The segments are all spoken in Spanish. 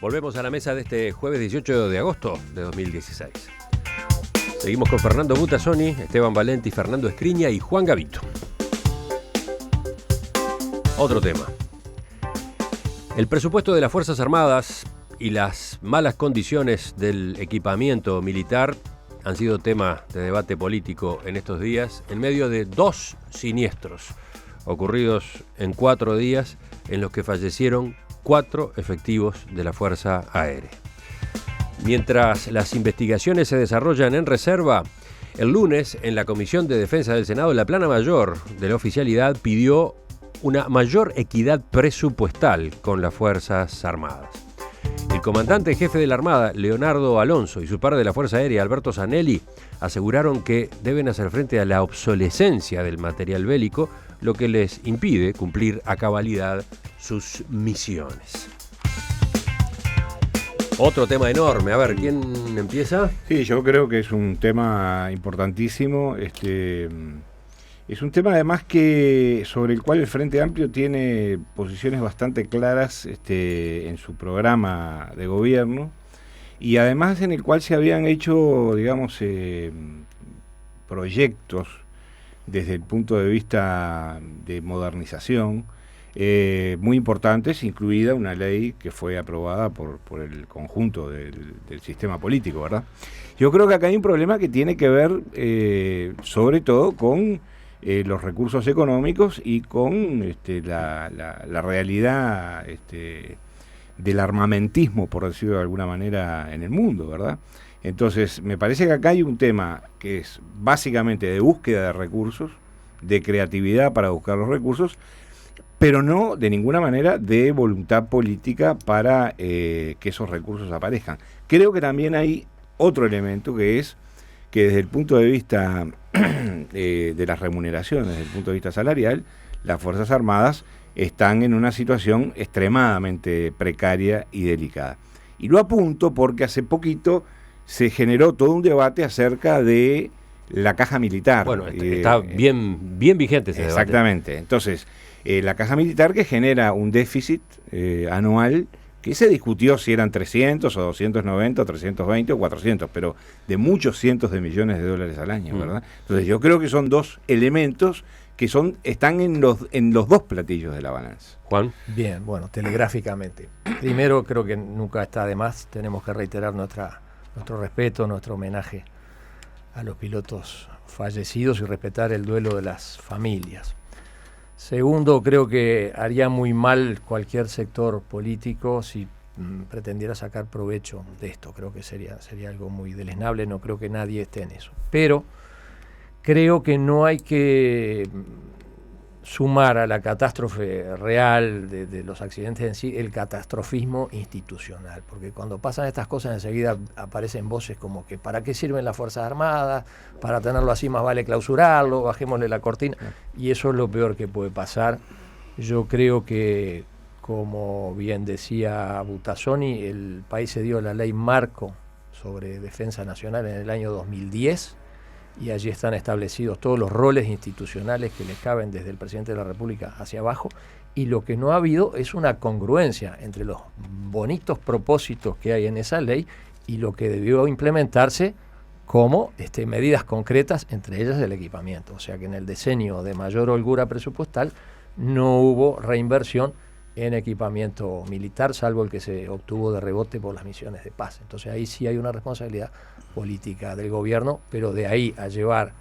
Volvemos a la mesa de este jueves 18 de agosto de 2016. Seguimos con Fernando Butazzoni, Esteban Valenti, Fernando Escriña y Juan Gavito. Otro tema. El presupuesto de las Fuerzas Armadas y las malas condiciones del equipamiento militar han sido tema de debate político en estos días, en medio de dos siniestros ocurridos en 4 días en los que fallecieron 4 efectivos de la Fuerza Aérea. Mientras las investigaciones se desarrollan en reserva, el lunes en la Comisión de Defensa del Senado, la plana mayor de la oficialidad pidió una mayor equidad presupuestal con las Fuerzas Armadas. El comandante jefe de la Armada, Leonardo Alonso, y su par de la Fuerza Aérea, Alberto Zanelli, aseguraron que deben hacer frente a la obsolescencia del material bélico, lo que les impide cumplir a cabalidad sus misiones. Otro tema enorme. A ver, ¿quién empieza? Sí, yo creo que es un tema importantísimo. Es un tema además que sobre el cual el Frente Amplio tiene posiciones bastante claras en su programa de gobierno, y además en el cual se habían hecho, digamos, proyectos desde el punto de vista de modernización muy importantes, incluida una ley que fue aprobada por el conjunto del sistema político, ¿verdad? Yo creo que acá hay un problema que tiene que ver sobre todo con los recursos económicos y con la realidad del armamentismo, por decirlo de alguna manera, en el mundo, ¿verdad? Entonces, me parece que acá hay un tema que es básicamente de búsqueda de recursos, de creatividad para buscar los recursos, pero no de ninguna manera de voluntad política para que esos recursos aparezcan. Creo que también hay otro elemento, que es que desde el punto de vista de las remuneraciones, desde el punto de vista salarial, las Fuerzas Armadas están en una situación extremadamente precaria y delicada. Y lo apunto porque hace poquito se generó todo un debate acerca de la caja militar. Bueno, está bien vigente ese debate. Exactamente. Entonces, la caja militar que genera un déficit anual que se discutió si eran 300 o 290 o 320 o 400, pero de muchos cientos de millones de dólares al año, ¿verdad? Entonces yo creo que son dos elementos que están en los dos platillos de la balanza. Juan. Bien, bueno, telegráficamente. Primero, creo que nunca está de más, tenemos que reiterar nuestro respeto, nuestro homenaje a los pilotos fallecidos y respetar el duelo de las familias. Segundo, creo que haría muy mal cualquier sector político si pretendiera sacar provecho de esto. Creo que sería algo muy deleznable, no creo que nadie esté en eso. Pero creo que no hay que sumar a la catástrofe real de los accidentes en sí el catastrofismo institucional, porque cuando pasan estas cosas enseguida aparecen voces como que ¿para qué sirven las Fuerzas Armadas? Para tenerlo así más vale clausurarlo, bajémosle la cortina, y eso es lo peor que puede pasar. Yo creo que, como bien decía Butazzoni, el país se dio la ley marco sobre defensa nacional en el año 2010, y allí están establecidos todos los roles institucionales que le caben desde el presidente de la República hacia abajo, y lo que no ha habido es una congruencia entre los bonitos propósitos que hay en esa ley y lo que debió implementarse como medidas concretas, entre ellas el equipamiento. O sea que en el decenio de mayor holgura presupuestal no hubo reinversión en equipamiento militar, salvo el que se obtuvo de rebote por las misiones de paz. Entonces ahí sí hay una responsabilidad política del gobierno, pero de ahí a llevar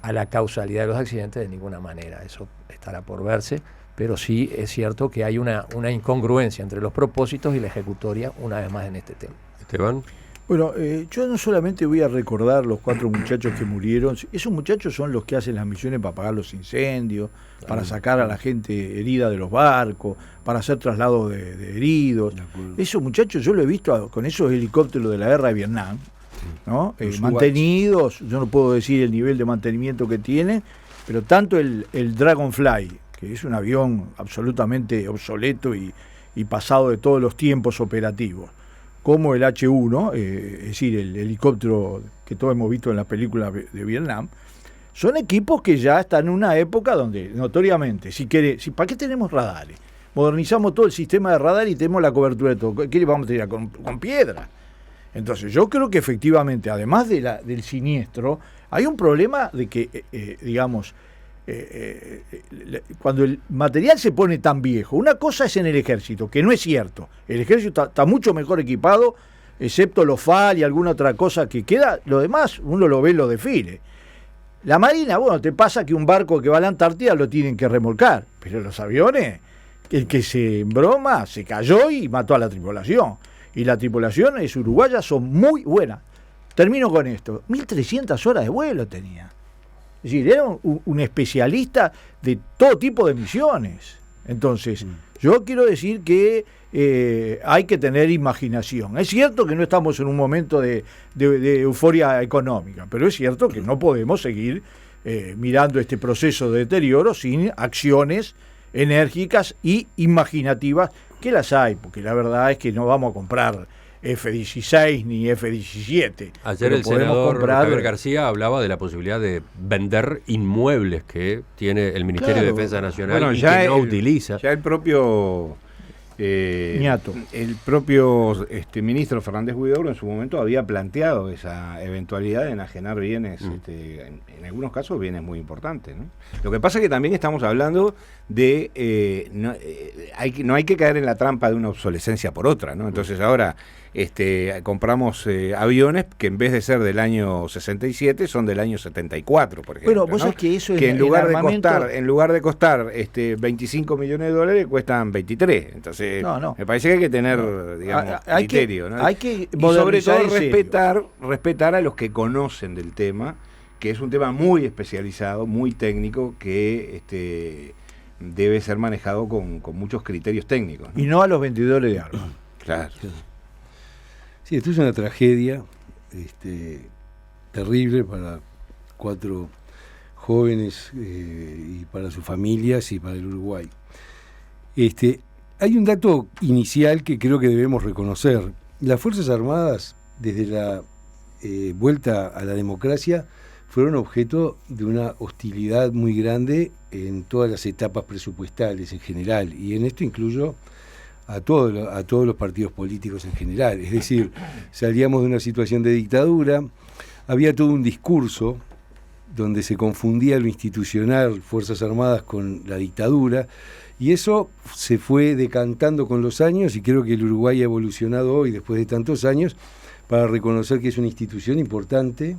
a la causalidad de los accidentes de ninguna manera. Eso estará por verse, pero sí es cierto que hay una incongruencia entre los propósitos y la ejecutoria, una vez más en este tema. Esteban. Bueno, yo no solamente voy a recordar los 4 muchachos que murieron, esos muchachos son los que hacen las misiones para apagar los incendios, para sacar a la gente herida de los barcos, para hacer traslados de heridos. Esos muchachos yo lo he visto con esos helicópteros de la guerra de Vietnam, ¿no? Mantenidos, yo no puedo decir el nivel de mantenimiento que tiene, pero tanto el Dragonfly, que es un avión absolutamente obsoleto y pasado de todos los tiempos operativos, como el H-1, es decir, el helicóptero que todos hemos visto en las películas de Vietnam, son equipos que ya están en una época donde, notoriamente, ¿para qué tenemos radares? modernizamos todo el sistema de radar y tenemos la cobertura de todo. ¿Qué le vamos a tirar? Con piedra. Entonces yo creo que efectivamente, además del siniestro, hay un problema de que, cuando el material se pone tan viejo, una cosa es en el ejército, que no es cierto. El ejército está mucho mejor equipado, excepto los FAL y alguna otra cosa que queda. Lo demás, uno lo ve en los desfiles. La Marina, bueno, te pasa que un barco que va a la Antártida lo tienen que remolcar, pero los aviones, el que se embroma, se cayó y mató a la tripulación. Y la tripulación uruguaya son muy buenas. Termino con esto. 1.300 horas de vuelo tenía. Es decir, era un especialista de todo tipo de misiones. Entonces, yo quiero decir que hay que tener imaginación. Es cierto que no estamos en un momento de euforia económica, pero es cierto que no podemos seguir mirando este proceso de deterioro sin acciones enérgicas y imaginativas, que las hay, porque la verdad es que no vamos a comprar F-16 ni F-17. Ayer el senador Javier García hablaba de la posibilidad de vender inmuebles que tiene el Ministerio de Defensa Nacional y que no utiliza. Ya el propio Ñato. El propio ministro Fernández Huidobro en su momento había planteado esa eventualidad de enajenar bienes, en algunos casos bienes muy importantes, ¿no? Lo que pasa es que también estamos hablando de no hay que caer en la trampa de una obsolescencia por otra, ¿no? Entonces ahora compramos aviones que en vez de ser del año 67 son del año 74, por ejemplo. Pero vos sabés que eso es que en lugar de costar 25 millones de dólares cuestan 23. Entonces me parece que hay que tener criterio, ¿no? Hay que y sobre todo respetar a los que conocen del tema, que es un tema muy especializado, muy técnico, que debe ser manejado con muchos criterios técnicos, ¿no? Y no a los vendedores de armas. Claro. Sí, esto es una tragedia terrible para 4 jóvenes y para sus familias y para el Uruguay. Hay un dato inicial que creo que debemos reconocer. Las Fuerzas Armadas, desde la vuelta a la democracia, fueron objeto de una hostilidad muy grande en todas las etapas presupuestales en general, y en esto incluyo a todos los partidos políticos en general. Es decir, salíamos de una situación de dictadura, había todo un discurso donde se confundía lo institucional, Fuerzas Armadas, con la dictadura, y eso se fue decantando con los años, y creo que el Uruguay ha evolucionado hoy, después de tantos años, para reconocer que es una institución importante.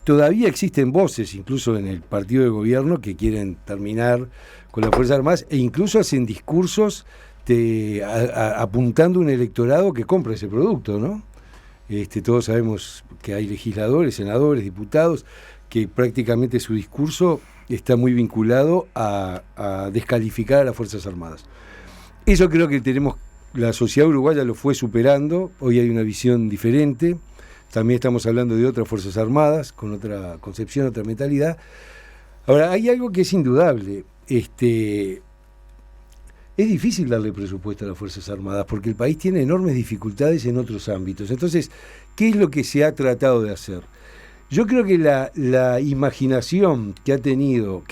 Todavía existen voces, incluso en el partido de gobierno, que quieren terminar con las Fuerzas Armadas, e incluso hacen discursos apuntando un electorado que compra ese producto, ¿no? Todos sabemos que hay legisladores, senadores, diputados, que prácticamente su discurso está muy vinculado a descalificar a las Fuerzas Armadas. Eso creo que la sociedad uruguaya lo fue superando, hoy hay una visión diferente. También estamos hablando de otras Fuerzas Armadas, con otra concepción, otra mentalidad. Ahora, hay algo que es indudable. Es difícil darle presupuesto a las Fuerzas Armadas porque el país tiene enormes dificultades en otros ámbitos. Entonces, ¿qué es lo que se ha tratado de hacer? Yo creo que la imaginación que han tenido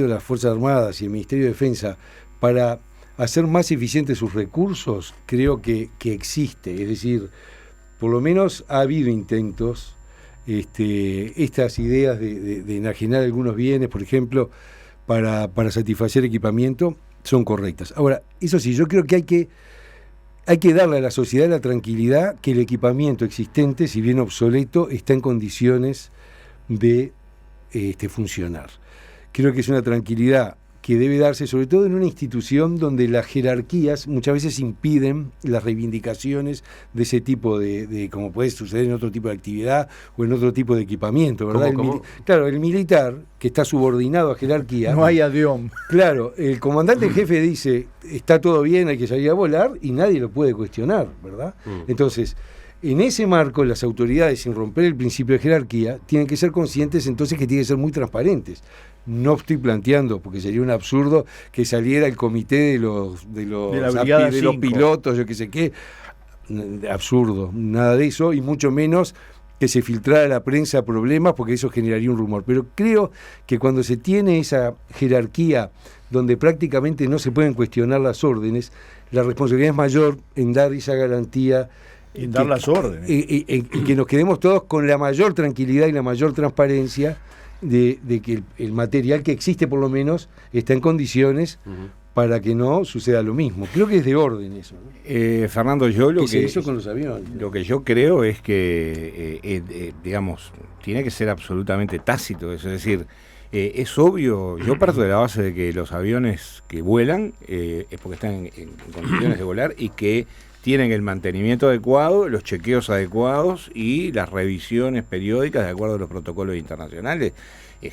las Fuerzas Armadas y el Ministerio de Defensa para hacer más eficientes sus recursos, creo que existe. Es decir, por lo menos ha habido intentos, estas ideas de enajenar algunos bienes, por ejemplo, para satisfacer equipamiento, son correctas. Ahora, eso sí, yo creo que hay que darle a la sociedad la tranquilidad que el equipamiento existente, si bien obsoleto, está en condiciones de funcionar. Creo que es una tranquilidad que debe darse sobre todo en una institución donde las jerarquías muchas veces impiden las reivindicaciones de ese tipo de como puede suceder en otro tipo de actividad o en otro tipo de equipamiento, ¿verdad? Claro, el militar, que está subordinado a jerarquía. No hay adión. Claro, el comandante en jefe dice, está todo bien, hay que salir a volar, y nadie lo puede cuestionar, ¿verdad? Entonces, en ese marco, las autoridades, sin romper el principio de jerarquía, tienen que ser conscientes entonces que tienen que ser muy transparentes. No estoy planteando, porque sería un absurdo que saliera el comité de los pilotos, yo qué sé qué. Absurdo, nada de eso, y mucho menos que se filtrara a la prensa problemas, porque eso generaría un rumor. Pero creo que cuando se tiene esa jerarquía donde prácticamente no se pueden cuestionar las órdenes, la responsabilidad es mayor en dar esa garantía. En dar las órdenes. Y que nos quedemos todos con la mayor tranquilidad y la mayor transparencia de que el material que existe, por lo menos, está en condiciones para que no suceda lo mismo. Creo que es de orden eso, ¿no? Fernando, yo lo ¿Qué que se hizo con los aviones? Lo que yo creo es que, digamos, tiene que ser absolutamente tácito. Es decir, es obvio, yo parto de la base de que los aviones que vuelan es porque están en condiciones de volar y que tienen el mantenimiento adecuado, los chequeos adecuados y las revisiones periódicas de acuerdo a los protocolos internacionales.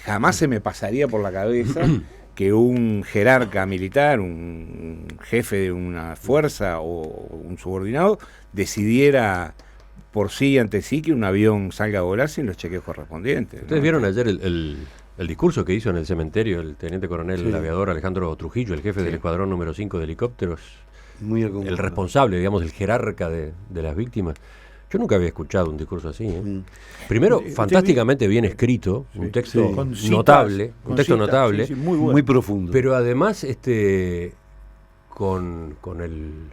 Jamás se me pasaría por la cabeza que un jerarca militar, un jefe de una fuerza o un subordinado decidiera por sí y ante sí que un avión salga a volar sin los chequeos correspondientes. ¿Ustedes vieron ayer el discurso que hizo en el cementerio el teniente coronel, el aviador Alejandro Trujillo, el jefe del escuadrón número 5 de helicópteros? Muy el responsable, digamos, el jerarca de las víctimas. Yo nunca había escuchado un discurso así. Primero, fantásticamente bien escrito, un texto notable, muy bueno. Muy profundo. pero además con el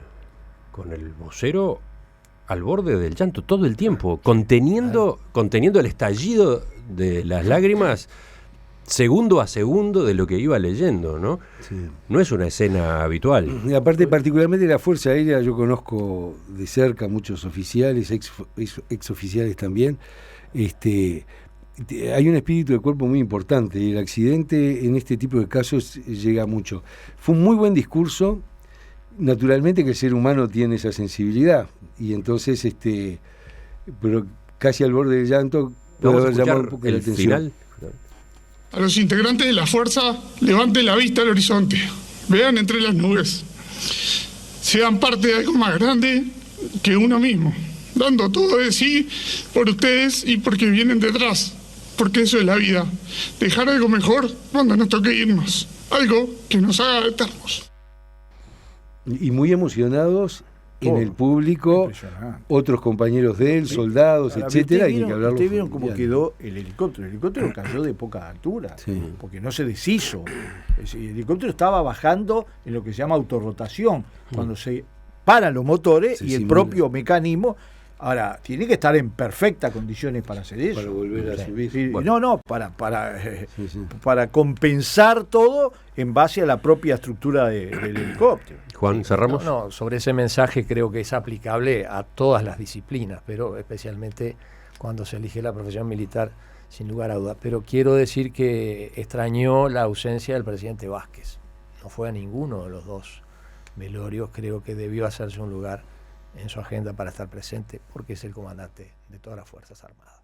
vocero al borde del llanto todo el tiempo, conteniendo el estallido de las lágrimas segundo a segundo de lo que iba leyendo, ¿no? Sí. No es una escena habitual. Y aparte, particularmente la Fuerza Aérea, yo conozco de cerca muchos oficiales, ex oficiales también. Hay un espíritu de cuerpo muy importante y el accidente en este tipo de casos llega mucho. Fue un muy buen discurso. Naturalmente que el ser humano tiene esa sensibilidad y entonces, pero casi al borde del llanto puede haber llamado un poco la atención. Final. A los integrantes de la fuerza, levanten la vista al horizonte, vean entre las nubes, sean parte de algo más grande que uno mismo, dando todo de sí por ustedes y porque vienen detrás, porque eso es la vida, dejar algo mejor cuando nos toque irnos, algo que nos haga eternos. Y muy emocionados en el público, otros compañeros de él, soldados, etcétera, y que hablarlo. Ustedes vieron cómo quedó el helicóptero. El helicóptero cayó de poca altura, porque no se deshizo. El helicóptero estaba bajando en lo que se llama autorrotación, cuando se paran los motores y el propio mecanismo. Ahora, tiene que estar en perfectas condiciones para hacer eso. Para volver a subir. Sí, bueno. Para compensar todo en base a la propia estructura del helicóptero. Juan, cerramos. No, sobre ese mensaje creo que es aplicable a todas las disciplinas, pero especialmente cuando se elige la profesión militar, sin lugar a dudas. Pero quiero decir que extrañó la ausencia del presidente Vázquez. No fue a ninguno de los dos velorios, creo que debió hacerse un lugar en su agenda para estar presente, porque es el comandante de todas las Fuerzas Armadas.